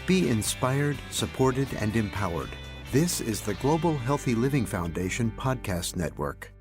Be inspired, supported, and empowered. This is the Global Healthy Living Foundation podcast network.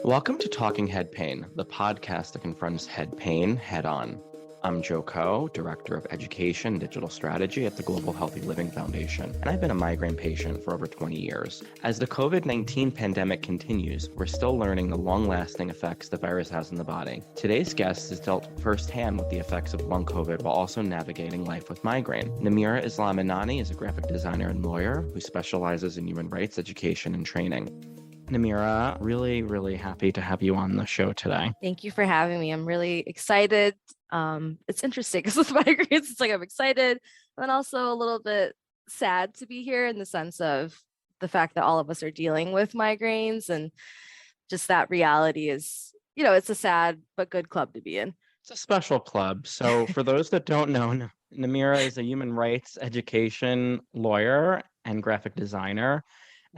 Welcome to Talking Head Pain, the podcast that confronts head pain head on. I'm Joe Coe, Director of Education and Digital Strategy at the Global Healthy Living Foundation, and I've been a migraine patient for over 20 years. As the COVID-19 pandemic continues, we're still learning the long-lasting effects the virus has on the body. Today's guest has dealt firsthand with the effects of long COVID while also navigating life with migraine. Namira Islam Anani is a graphic designer and lawyer who specializes in human rights education and training. Namira, really happy to have you on the show today. Thank you for having me. I'm really excited. It's interesting because with migraines, it's like I'm excited, and then also a little bit sad to be here in the sense of the fact that all of us are dealing with migraines, and just that reality is, it's a sad but good club to be in. It's a special club. So for those that don't know, Namira is a human rights education lawyer and graphic designer,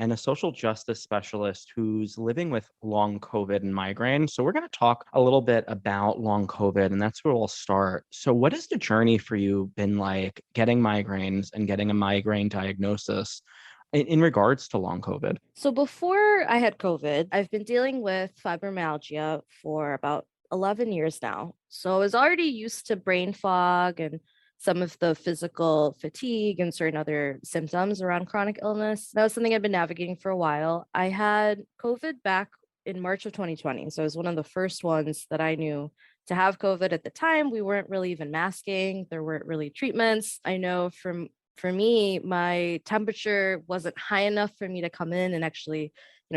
and a social justice specialist who's living with long COVID and migraine. So we're going to talk a little bit about long COVID, and that's where we'll start. So what has the journey for you been like getting migraines and getting a migraine diagnosis in regards to long COVID? So before I had COVID, I've been dealing with fibromyalgia for about 11 years now. So I was already used to brain fog and some of the physical fatigue and certain other symptoms around chronic illness. That was something I've been navigating for a while. I had COVID back in March of 2020. So it was one of the first ones that I knew to have COVID. At the time, we weren't really even masking. There weren't really treatments. I know for me, my temperature wasn't high enough for me to come in and actually,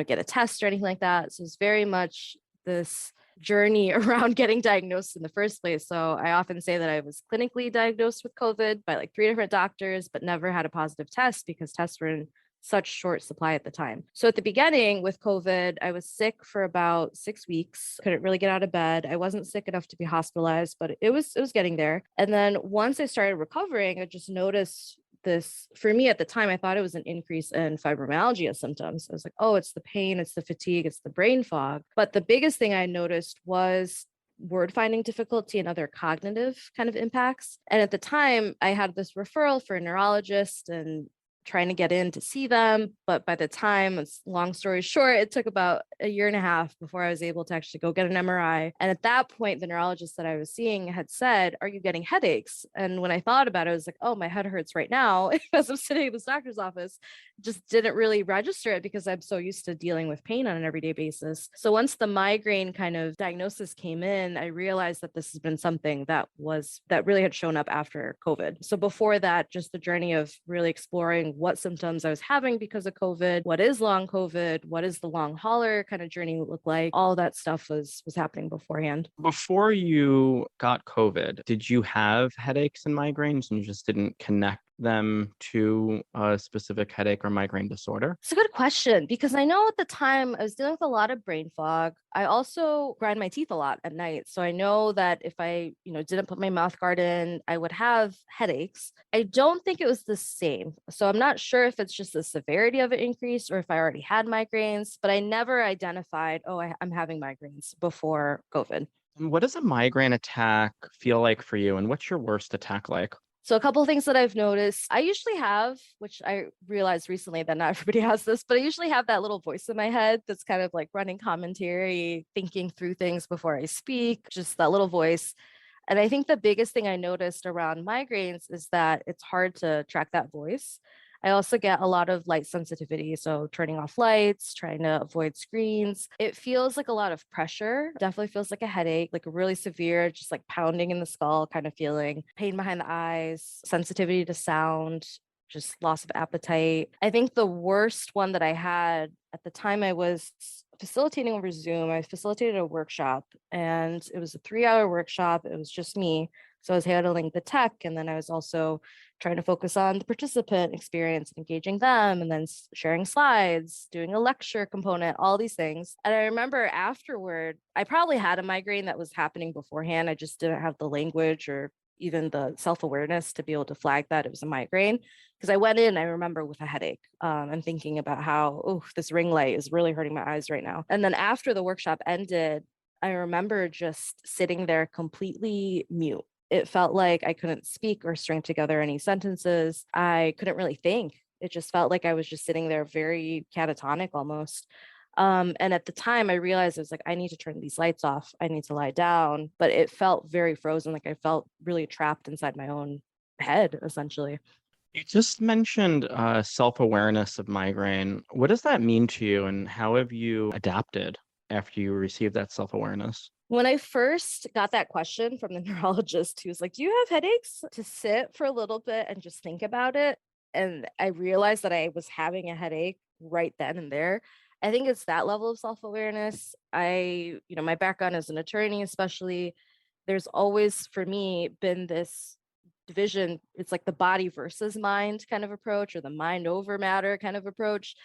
get a test or anything like that. So it's very much this journey around getting diagnosed in the first place. So I often say that I was clinically diagnosed with COVID by like 3 different doctors, but never had a positive test because tests were in such short supply at the time. So at the beginning with COVID, I was sick for about 6 weeks, couldn't really get out of bed. I wasn't sick enough to be hospitalized, but it was getting there. And then once I started recovering, I just noticed this. For me at the time, I thought it was an increase in fibromyalgia symptoms. I was like, oh, it's the pain, it's the fatigue, it's the brain fog. But the biggest thing I noticed was word finding difficulty and other cognitive kind of impacts. And at the time, I had this referral for a neurologist and trying to get in to see them. But by the time, it's long story short, it took about a year and a half before I was able to actually go get an MRI. And at that point, the neurologist that I was seeing had said, "Are you getting headaches?" And when I thought about it, I was like, oh, my head hurts right now as I'm sitting in this doctor's office. Just didn't really register it because I'm so used to dealing with pain on an everyday basis. So once the migraine kind of diagnosis came in, I realized that this has been something that really had shown up after COVID. So before that, just the journey of really exploring what symptoms I was having because of COVID, what is long COVID, what is the long hauler kind of journey look like, all that stuff was happening beforehand. Before you got COVID, did you have headaches and migraines and you just didn't connect them to a specific headache or migraine disorder? It's a good question because I know at the time I was dealing with a lot of brain fog. I also grind my teeth a lot at night. So I know that if I, didn't put my mouth guard in, I would have headaches. I don't think it was the same. So I'm not sure if it's just the severity of it increased or if I already had migraines, but I never identified, I'm having migraines before COVID. And what does a migraine attack feel like for you? And what's your worst attack like? So a couple of things that I've noticed, I usually have, which I realized recently that not everybody has this, but I usually have that little voice in my head that's kind of like running commentary, thinking through things before I speak, just that little voice. And I think the biggest thing I noticed around migraines is that it's hard to track that voice. I also get a lot of light sensitivity. So turning off lights, trying to avoid screens. It feels like a lot of pressure. Definitely feels like a headache, like a really severe, just like pounding in the skull kind of feeling. Pain behind the eyes, sensitivity to sound, just loss of appetite. I think the worst one that I had at the time I was facilitating over Zoom, I facilitated a workshop and it was a 3-hour workshop. It was just me. So I was handling the tech, and then I was also trying to focus on the participant experience, engaging them, and then sharing slides, doing a lecture component, all these things. And I remember afterward, I probably had a migraine that was happening beforehand. I just didn't have the language or even the self-awareness to be able to flag that it was a migraine. Because I went in, I remember, with a headache and thinking about how, this ring light is really hurting my eyes right now. And then after the workshop ended, I remember just sitting there completely mute. It felt like I couldn't speak or string together any sentences. I couldn't really think. It just felt like I was just sitting there very catatonic almost. And at the time, I realized I was like, I need to turn these lights off. I need to lie down. But it felt very frozen. Like I felt really trapped inside my own head, essentially. You just mentioned self-awareness of migraine. What does that mean to you, and how have you adapted after you received that self-awareness? When I first got that question from the neurologist, he was like, do you have headaches? To sit for a little bit and just think about it. And I realized that I was having a headache right then and there. I think it's that level of self-awareness. My background as an attorney, especially, there's always for me been this division. It's like the body versus mind kind of approach, or the mind over matter kind of approach.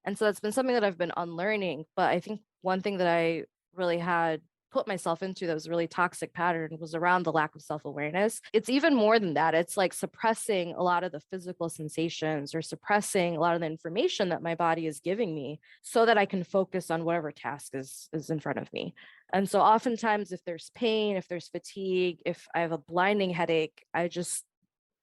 And so that's been something that I've been unlearning. But I think one thing that I really had put myself into that was a really toxic pattern was around the lack of self-awareness. It's even more than that. It's like suppressing a lot of the physical sensations or suppressing a lot of the information that my body is giving me so that I can focus on whatever task is in front of me. And so oftentimes if there's pain, if there's fatigue, if I have a blinding headache, I just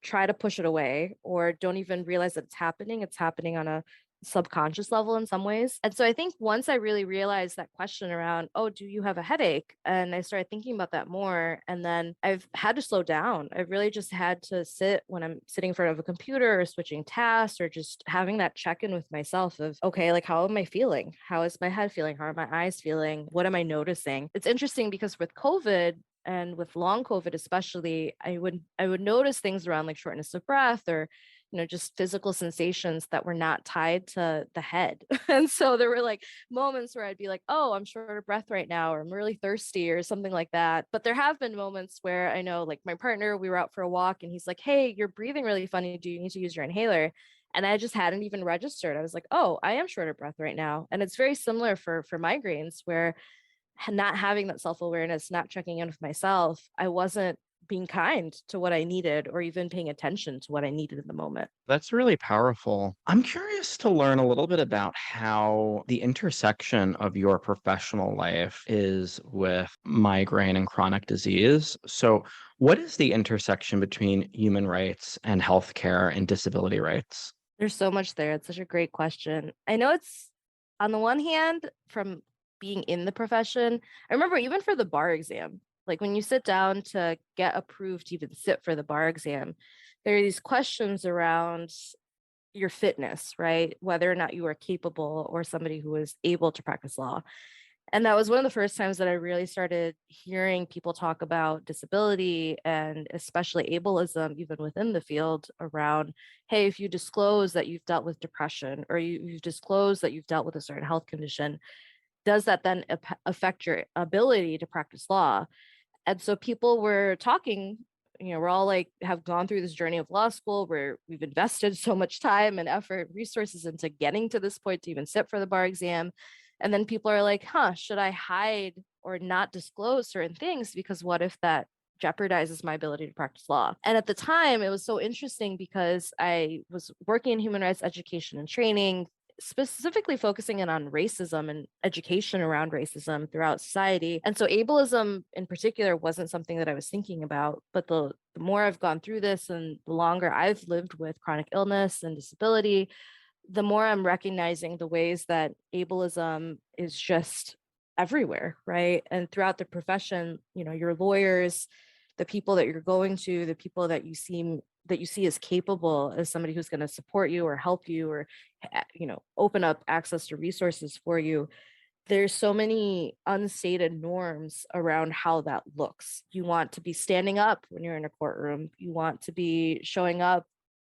try to push it away or don't even realize that it's happening. It's happening on a subconscious level in some ways. And so I think once I really realized that question around, oh, do you have a headache? And I started thinking about that more. And then I've had to slow down. I've really just had to sit when I'm sitting in front of a computer or switching tasks or just having that check in with myself of, okay, like, how am I feeling? How is my head feeling? How are my eyes feeling? What am I noticing? It's interesting because with COVID, and with long COVID especially, I would notice things around like shortness of breath or just physical sensations that were not tied to the head. And so there were like moments where I'd be like, oh, I'm short of breath right now, or I'm really thirsty or something like that. But there have been moments where I know, like my partner, we were out for a walk and he's like, hey, you're breathing really funny. Do you need to use your inhaler? And I just hadn't even registered. I was like, oh, I am short of breath right now. And it's very similar for migraines where not having that self-awareness, not checking in with myself, I wasn't being kind to what I needed or even paying attention to what I needed in the moment. That's really powerful. I'm curious to learn a little bit about how the intersection of your professional life is with migraine and chronic disease. So, what is the intersection between human rights and healthcare and disability rights? There's so much there. It's such a great question. I know it's on the one hand, from being in the profession, I remember even for the bar exam, like when you sit down to get approved to even sit for the bar exam, there are these questions around your fitness, right? Whether or not you are capable or somebody who is able to practice law. And that was one of the first times that I really started hearing people talk about disability and especially ableism, even within the field around, hey, if you disclose that you've dealt with depression or you've disclosed that you've dealt with a certain health condition, does that then affect your ability to practice law? And so people were talking, we're all like have gone through this journey of law school where we've invested so much time and effort, resources into getting to this point to even sit for the bar exam. And then people are like, should I hide or not disclose certain things? Because what if that jeopardizes my ability to practice law? And at the time, it was so interesting because I was working in human rights education and training, specifically focusing in on racism and education around racism throughout society. And so ableism in particular wasn't something that I was thinking about. But the more I've gone through this and the longer I've lived with chronic illness and disability, the more I'm recognizing the ways that ableism is just everywhere, right? And throughout the profession, your lawyers, the people that you're going to, the people that you see as capable as somebody who's going to support you or help you or open up access to resources for you. There's so many unstated norms around how that looks. You want to be standing up when you're in a courtroom. You want to be showing up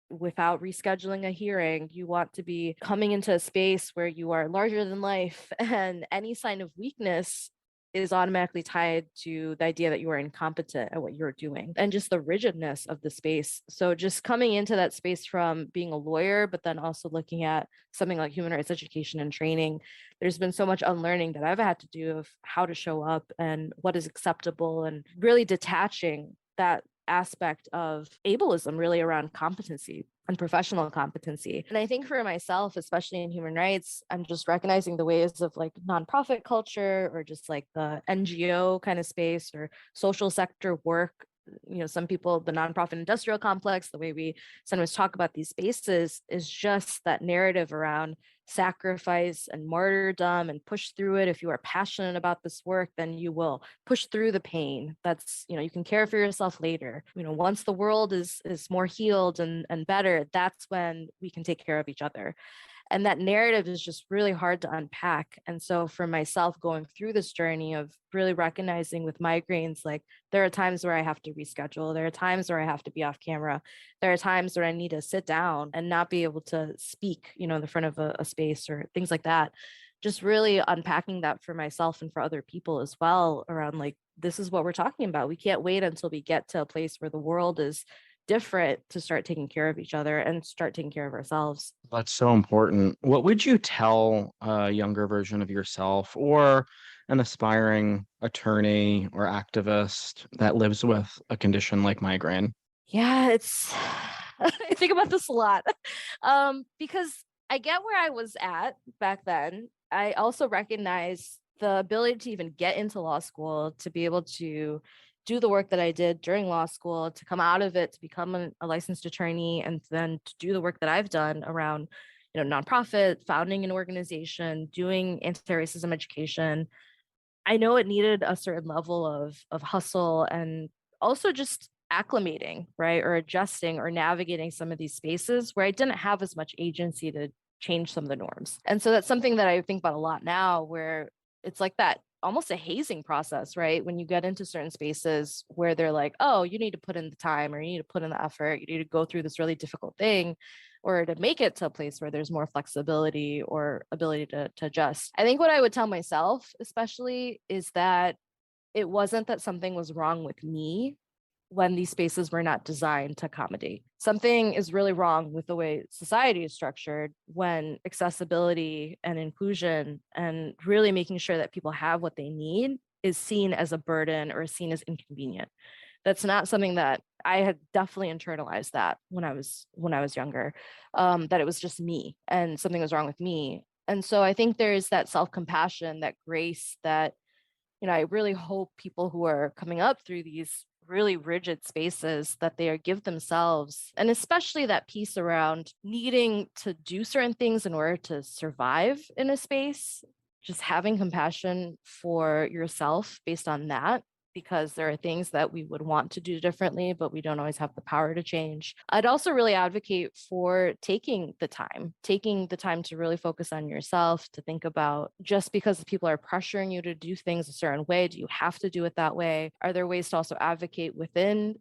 without rescheduling a hearing. You want to be coming into a space where you are larger than life, and any sign of weakness is automatically tied to the idea that you are incompetent at what you're doing, and just the rigidness of the space. So just coming into that space from being a lawyer, but then also looking at something like human rights education and training, there's been so much unlearning that I've had to do of how to show up and what is acceptable, and really detaching that aspect of ableism really around competency and professional competency. And I think for myself, especially in human rights, I'm just recognizing the ways of like nonprofit culture or just like the NGO kind of space or social sector work some people, the nonprofit industrial complex, the way we sometimes talk about these spaces is just that narrative around sacrifice and martyrdom and push through it. If you are passionate about this work, then you will push through the pain. That's, you can care for yourself later. Once the world is more healed and better, that's when we can take care of each other. And that narrative is just really hard to unpack. And so for myself, going through this journey of really recognizing with migraines, like there are times where I have to reschedule. There are times where I have to be off camera. There are times where I need to sit down and not be able to speak, in the front of a space or things like that. Just really unpacking that for myself and for other people as well around like, this is what we're talking about. We can't wait until we get to a place where the world is different to start taking care of each other and start taking care of ourselves. That's so important. What would you tell a younger version of yourself or an aspiring attorney or activist that lives with a condition like migraine? Yeah, it's I think about this a lot. Because I get where I was at back then. I also recognize the ability to even get into law school, to be able to do the work that I did during law school, to come out of it, to become a licensed attorney, and then to do the work that I've done around, nonprofit, founding an organization, doing anti-racism education. I know it needed a certain level of hustle and also just acclimating, right? Or adjusting or navigating some of these spaces where I didn't have as much agency to change some of the norms. And so that's something that I think about a lot now, where it's like that almost a hazing process, right? When you get into certain spaces where they're like, oh, you need to put in the time or you need to put in the effort, you need to go through this really difficult thing or to make it to a place where there's more flexibility or ability to adjust. I think what I would tell myself, especially, is that it wasn't that something was wrong with me when these spaces were not designed to accommodate. Something is really wrong with the way society is structured when accessibility and inclusion and really making sure that people have what they need is seen as a burden or seen as inconvenient. That's not something that I had definitely internalized that when I was younger, that it was just me and something was wrong with me. And so I think there's that self-compassion, that grace that, I really hope people who are coming up through these really rigid spaces that they are give themselves, and especially that piece around needing to do certain things in order to survive in a space, just having compassion for yourself based on that, because there are things that we would want to do differently, but we don't always have the power to change. I'd also really advocate for taking the time to really focus on yourself, to think about, just because people are pressuring you to do things a certain way, do you have to do it that way? Are there ways to also advocate within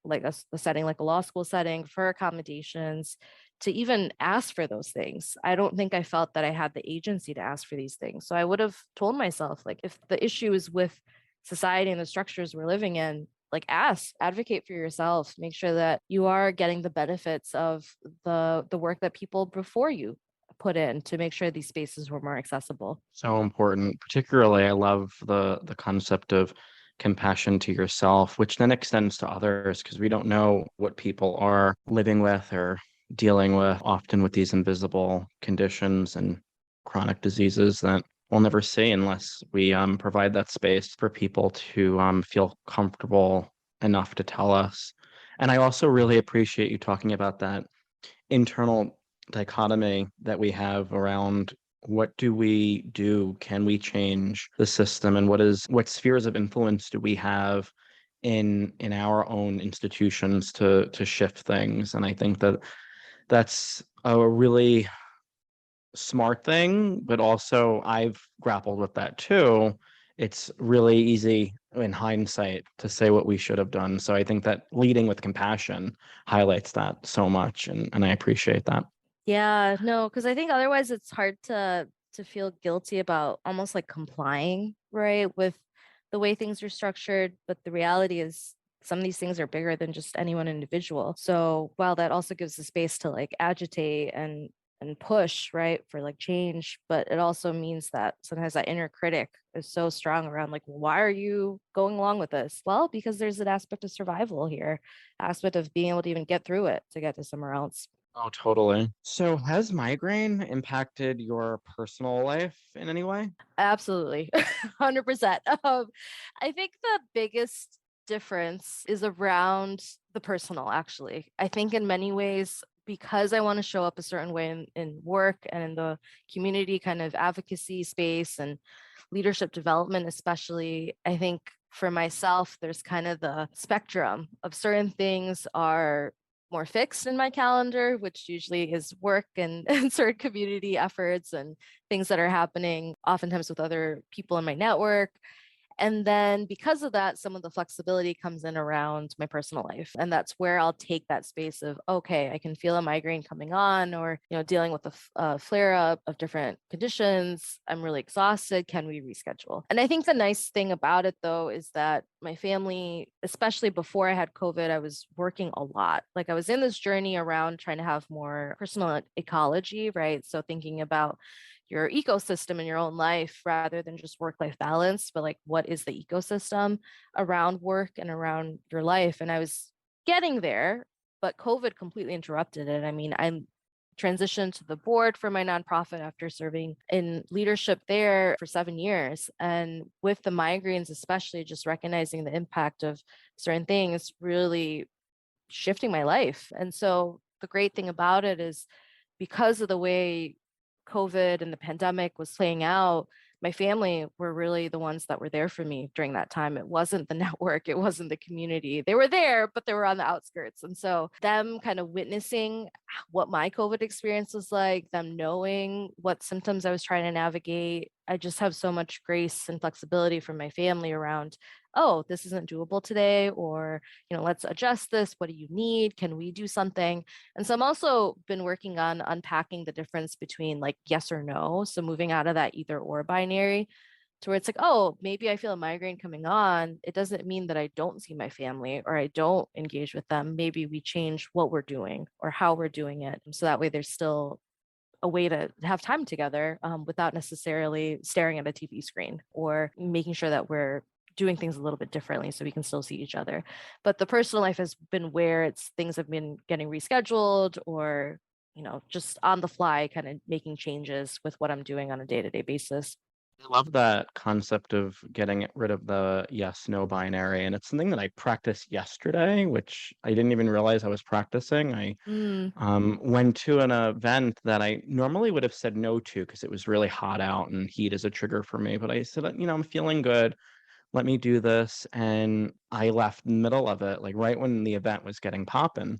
like a setting, like a law school setting, for accommodations, to even ask for those things? I don't think I felt that I had the agency to ask for these things. So I would have told myself, like, if the issue is with society and the structures we're living in, like, advocate for yourself, make sure that you are getting the benefits of the work that people before you put in to make sure these spaces were more accessible. So important. Particularly, I love the concept of compassion to yourself, which then extends to others, because we don't know what people are living with or dealing with, often with these invisible conditions and chronic diseases that we'll never see unless we provide that space for people to feel comfortable enough to tell us. And I also really appreciate you talking about that internal dichotomy that we have around what do we do? Can we change the system? And what spheres of influence do we have in our own institutions to shift things? And I think that that's a really smart thing, but also I've grappled with that too. It's really easy in hindsight to say what we should have done. So I think that leading with compassion highlights that so much, and I appreciate that. Yeah, no, because I think otherwise it's hard to feel guilty about almost like complying, right, with the way things are structured. But the reality is some of these things are bigger than just any one individual. So while that also gives the space to like agitate and push, right, for like change, but it also means that sometimes that inner critic is so strong around like, why are you going along with this? Well, because there's an aspect of survival here, aspect of being able to even get through it to get to somewhere else. Oh, totally. So has migraine impacted your personal life in any way? Absolutely. 100%. I think the biggest difference is around the personal, actually. I think in many ways, because I want to show up a certain way in work and in the community kind of advocacy space and leadership development, especially, I think for myself, there's kind of the spectrum of certain things are more fixed in my calendar, which usually is work and certain community efforts and things that are happening oftentimes with other people in my network. And then because of that, some of the flexibility comes in around my personal life. And that's where I'll take that space of, okay, I can feel a migraine coming on, or, dealing with a flare up of different conditions. I'm really exhausted. Can we reschedule? And I think the nice thing about it, though, is that my family, especially before I had COVID, I was working a lot. Like I was in this journey around trying to have more personal ecology, right? So thinking about your ecosystem in your own life rather than just work-life balance, but like what is the ecosystem around work and around your life? And I was getting there, but COVID completely interrupted it. I mean, I transitioned to the board for my nonprofit after serving in leadership there for 7 years. And with the migraines, especially just recognizing the impact of certain things really shifting my life. And so the great thing about it is because of the way COVID and the pandemic was playing out, my family were really the ones that were there for me during that time. It wasn't the network, it wasn't the community. They were there, but they were on the outskirts. And so, them kind of witnessing what my COVID experience was like, them knowing what symptoms I was trying to navigate, I just have so much grace and flexibility from my family around, oh, this isn't doable today, or, let's adjust this. What do you need? Can we do something? And so I'm also been working on unpacking the difference between like yes or no. So moving out of that either or binary to where it's like, oh, maybe I feel a migraine coming on. It doesn't mean that I don't see my family or I don't engage with them. Maybe we change what we're doing or how we're doing it. So that way there's still a way to have time together without necessarily staring at a TV screen, or making sure that we're doing things a little bit differently so we can still see each other. But the personal life has been where it's things have been getting rescheduled, or just on the fly kind of making changes with what I'm doing on a day-to-day basis. I love that concept of getting rid of the yes, no binary. And it's something that I practiced yesterday, which I didn't even realize I was practicing. I Mm. went to an event that I normally would have said no to because it was really hot out and heat is a trigger for me. But I said, I'm feeling good. Let me do this. And I left in the middle of it, like right when the event was getting popping.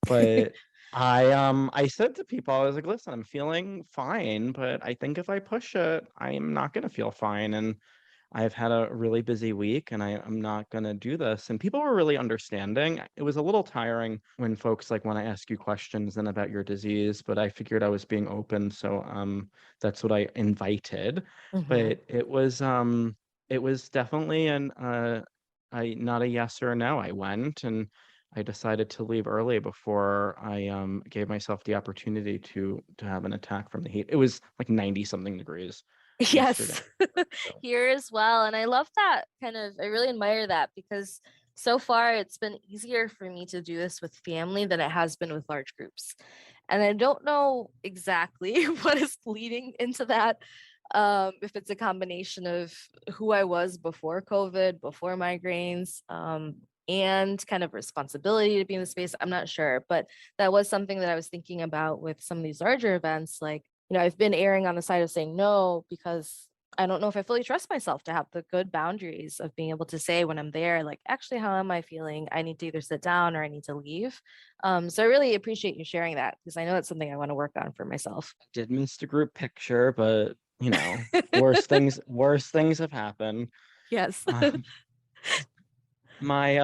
But I said to people, I was like, listen, I'm feeling fine, but I think if I push it, I'm not gonna feel fine. And I've had a really busy week and I'm not gonna do this. And people were really understanding. It was a little tiring when folks like when I ask you questions then about your disease, but I figured I was being open. So that's what I invited. Mhm. But it was definitely I not a yes or a no. I went and I decided to leave early before I gave myself the opportunity to have an attack from the heat. It was like 90 something degrees yesterday. Yes, So here as well. And I love that I really admire that, because so far it's been easier for me to do this with family than it has been with large groups. And I don't know exactly what is leading into that. If it's a combination of who I was before COVID, before migraines, and kind of responsibility to be in the space, I'm not sure. But that was something that I was thinking about with some of these larger events. Like, I've been erring on the side of saying no because I don't know if I fully trust myself to have the good boundaries of being able to say when I'm there, like, actually, how am I feeling? I need to either sit down or I need to leave. So I really appreciate you sharing that, because I know it's something I want to work on for myself. did miss the group picture, but worse things have happened. Yes. Um, my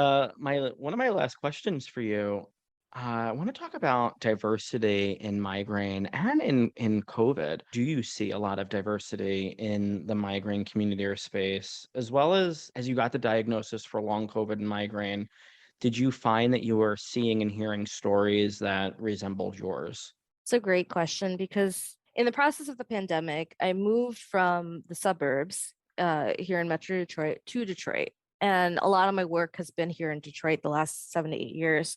one of my last questions for you. I want to talk about diversity in migraine and in COVID. Do you see a lot of diversity in the migraine community or space, as well as you got the diagnosis for long COVID and migraine? Did you find that you were seeing and hearing stories that resembled yours? It's a great question, because in the process of the pandemic, I moved from the suburbs here in Metro Detroit to Detroit. And a lot of my work has been here in Detroit the last 7 to 8 years.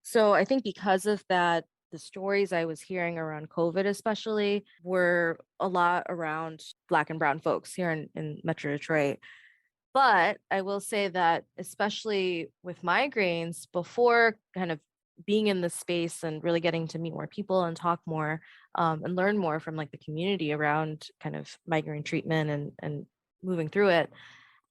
So I think because of that, the stories I was hearing around COVID, especially, were a lot around Black and Brown folks here in Metro Detroit. But I will say that, especially with migraines, before kind of being in this space and really getting to meet more people and talk more, and learn more from like the community around kind of migraine treatment and moving through it,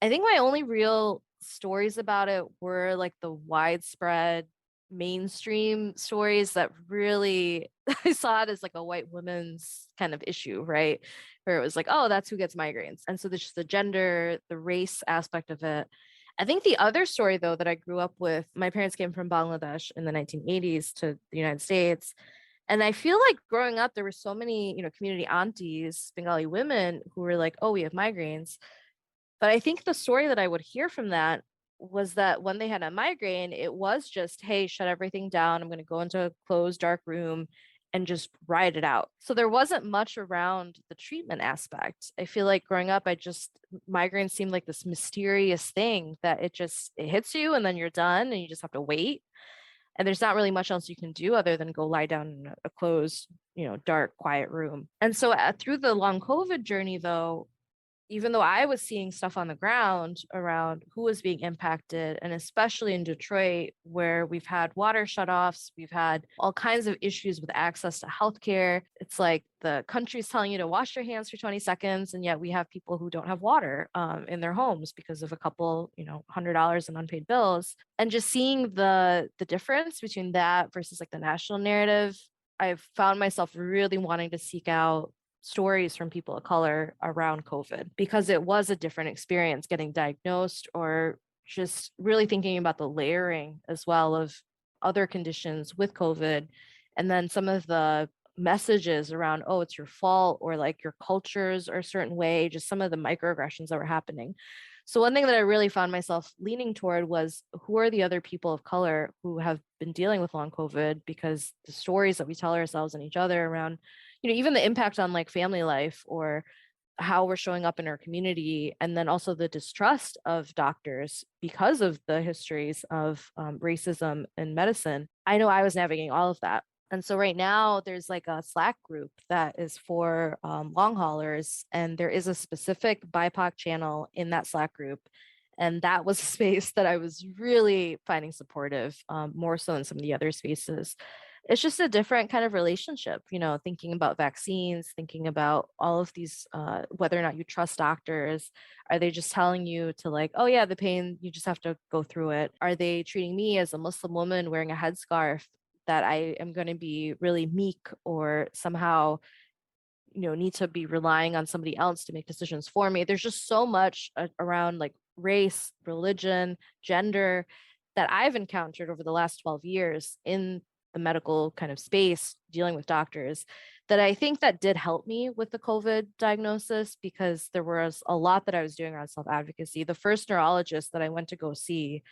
I think my only real stories about it were like the widespread mainstream stories that really I saw it as like a white woman's kind of issue, right? Where it was like, oh, that's who gets migraines. And so there's just the gender, the race aspect of it. I think the other story though that I grew up with, my parents came from Bangladesh in the 1980s to the United States. And I feel like growing up, there were so many, community aunties, Bengali women who were like, oh, we have migraines. But I think the story that I would hear from that was that when they had a migraine, it was just, hey, shut everything down. I'm going to go into a closed, dark room and just ride it out. So there wasn't much around the treatment aspect. I feel like growing up, migraine seemed like this mysterious thing that it hits you and then you're done and you just have to wait. And there's not really much else you can do other than go lie down in a closed, dark, quiet room. And so through the long COVID journey, though, even though I was seeing stuff on the ground around who was being impacted, and especially in Detroit, where we've had water shutoffs, we've had all kinds of issues with access to healthcare. It's like the country's telling you to wash your hands for 20 seconds, and yet we have people who don't have water in their homes because of a couple, $100 in unpaid bills. And just seeing the difference between that versus like the national narrative, I've found myself really wanting to seek out stories from people of color around COVID because it was a different experience getting diagnosed, or just really thinking about the layering as well of other conditions with COVID. And then some of the messages around, oh, it's your fault, or like your cultures are a certain way, just some of the microaggressions that were happening. So one thing that I really found myself leaning toward was, who are the other people of color who have been dealing with long COVID? Because the stories that we tell ourselves and each other around, even the impact on like family life or how we're showing up in our community, and then also the distrust of doctors because of the histories of racism in medicine. I know I was navigating all of that. And so right now there's like a Slack group that is for long haulers, and there is a specific BIPOC channel in that Slack group. And that was a space that I was really finding supportive, more so than some of the other spaces. It's just a different kind of relationship, thinking about vaccines, thinking about all of these, whether or not you trust doctors. Are they just telling you to like, oh yeah, the pain, you just have to go through it? Are they treating me as a Muslim woman wearing a headscarf that I am going to be really meek, or somehow, need to be relying on somebody else to make decisions for me? There's just so much around like race, religion, gender that I've encountered over the last 12 years in the medical kind of space dealing with doctors, that I think that did help me with the COVID diagnosis, because there was a lot that I was doing around self-advocacy. The first neurologist that I went to go see,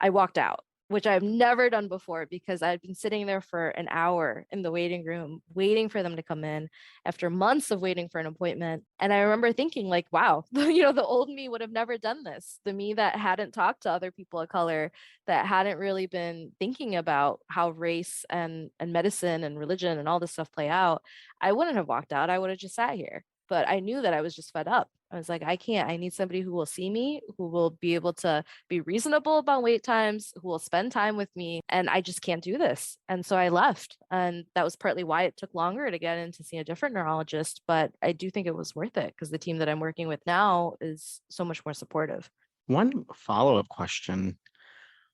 I walked out, which I've never done before, because I'd been sitting there for an hour in the waiting room, waiting for them to come in after months of waiting for an appointment. And I remember thinking like, wow, the old me would have never done this. The me that hadn't talked to other people of color, that hadn't really been thinking about how race and medicine and religion and all this stuff play out, I wouldn't have walked out. I would have just sat here. But I knew that I was just fed up. I was like, I need somebody who will see me, who will be able to be reasonable about wait times, who will spend time with me. And I just can't do this. And so I left. And that was partly why it took longer to get in to see a different neurologist. But I do think it was worth it, because the team that I'm working with now is so much more supportive. One follow-up question.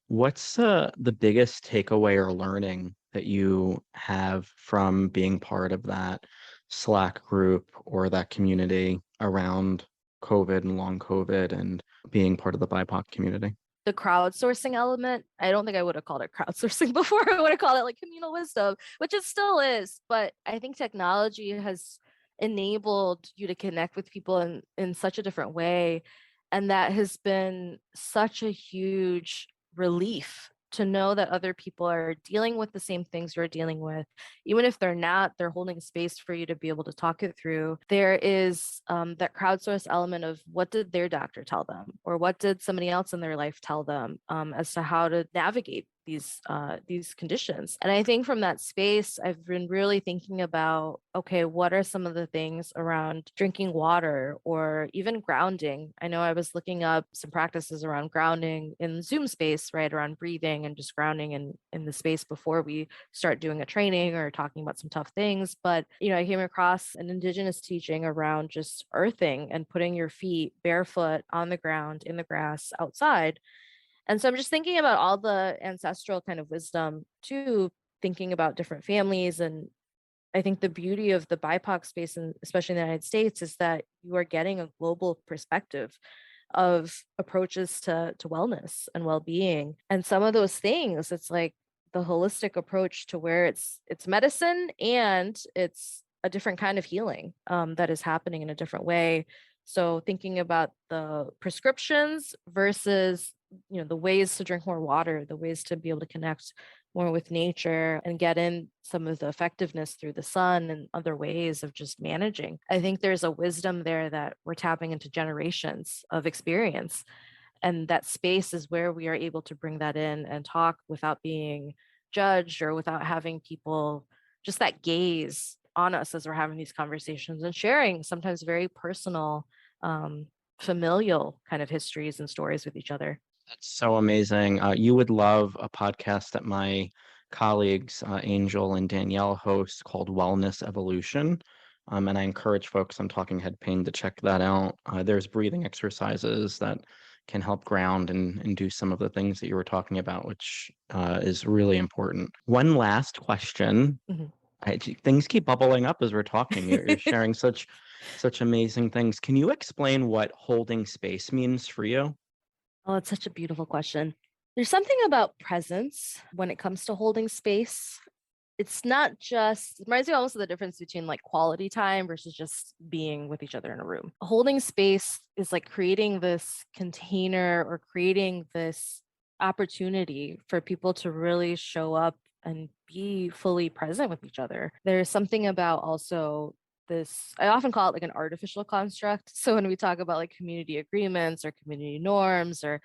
What's the biggest takeaway or learning that you have from being part of that Slack group or that community around COVID and long COVID and being part of the BIPOC community? The crowdsourcing element, I don't think I would have called it crowdsourcing before. I would have called it like communal wisdom, which it still is. But I think technology has enabled you to connect with people in such a different way. And that has been such a huge relief to know that other people are dealing with the same things you're dealing with. Even if they're not, they're holding space for you to be able to talk it through. There is that crowdsource element of, what did their doctor tell them? Or what did somebody else in their life tell them as to how to navigate these conditions. And I think from that space, I've been really thinking about, okay, what are some of the things around drinking water or even grounding? I know I was looking up some practices around grounding in Zoom space, right, around breathing and just grounding in the space before we start doing a training or talking about some tough things. But, I came across an indigenous teaching around just earthing and putting your feet barefoot on the ground, in the grass, outside. And so I'm just thinking about all the ancestral kind of wisdom too, thinking about different families. And I think the beauty of the BIPOC space, and especially in the United States, is that you are getting a global perspective of approaches to wellness and well-being. And some of those things, it's like the holistic approach to where it's medicine and it's a different kind of healing that is happening in a different way. So thinking about the prescriptions versus, the ways to drink more water, the ways to be able to connect more with nature and get in some of the effectiveness through the sun and other ways of just managing. I think there's a wisdom there that we're tapping into generations of experience. And that space is where we are able to bring that in and talk without being judged or without having people just that gaze on us as we're having these conversations and sharing sometimes very personal, familial kind of histories and stories with each other. That's so amazing. You would love a podcast that my colleagues, Angel and Danielle, host called Wellness Evolution. And I encourage folks on Talking Head Pain to check that out. There's breathing exercises that can help ground and do some of the things that you were talking about, which is really important. One last question. Mhm. Things keep bubbling up as we're talking. You're sharing such amazing things. Can you explain what holding space means for you? Oh, it's such a beautiful question. There's something about presence when it comes to holding space. It's not just, it reminds me almost of the difference between like quality time versus just being with each other in a room. Holding space is like creating this container or creating this opportunity for people to really show up and be fully present with each other. There's something about also this, I often call it like an artificial construct. So when we talk about like community agreements or community norms or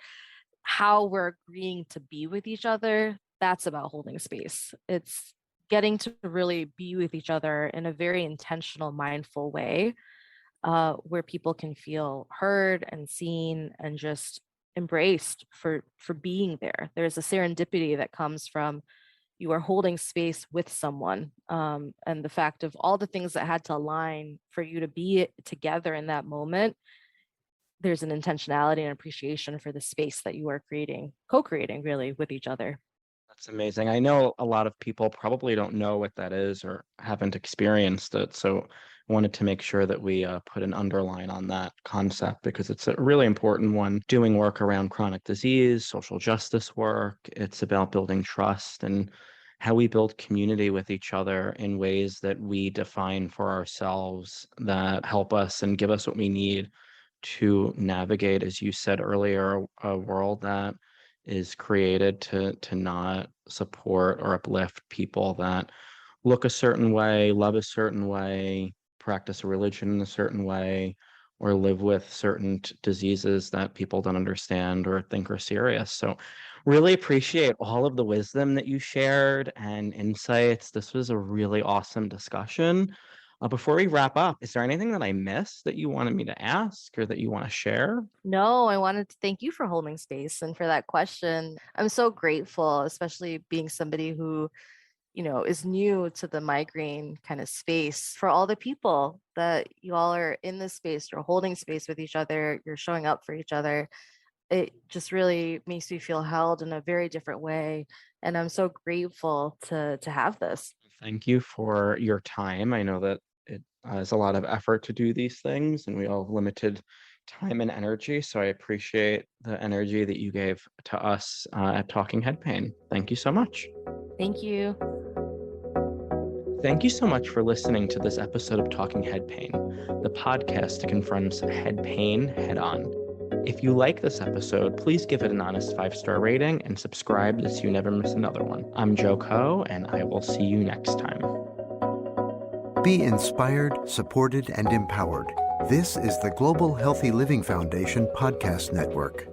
how we're agreeing to be with each other, that's about holding space. It's getting to really be with each other in a very intentional, mindful way, where people can feel heard and seen and just embraced for being there. There's a serendipity that comes from you are holding space with someone, and the fact of all the things that had to align for you to be together in that moment. There's an intentionality and appreciation for the space that you are creating, co-creating really with each other. That's amazing. I know a lot of people probably don't know what that is or haven't experienced it. So I wanted to make sure that we put an underline on that concept because it's a really important one. Doing work around chronic disease, social justice work, it's about building trust and how we build community with each other in ways that we define for ourselves that help us and give us what we need to navigate, as you said earlier, a world that is created to not support or uplift people that look a certain way, love a certain way, practice a religion in a certain way, or live with certain diseases that people don't understand or think are serious. So really appreciate all of the wisdom that you shared and insights. This was a really awesome discussion. Before we wrap up, is there anything that I missed that you wanted me to ask or that you want to share? No, I wanted to thank you for holding space and for that question. I'm so grateful, especially being somebody who, is new to the migraine kind of space, for all the people that you all are in this space, you're holding space with each other, you're showing up for each other. It just really makes me feel held in a very different way. And I'm so grateful to have this. Thank you for your time. I know that it is a lot of effort to do these things, and we all have limited time and energy. So I appreciate the energy that you gave to us at Talking Head Pain. Thank you so much. Thank you. Thank you so much for listening to this episode of Talking Head Pain, the podcast that confronts head pain head on. If you like this episode, please give it an honest 5-star rating and subscribe so you never miss another one. I'm Joe Coe, and I will see you next time. Be inspired, supported, and empowered. This is the Global Healthy Living Foundation podcast network.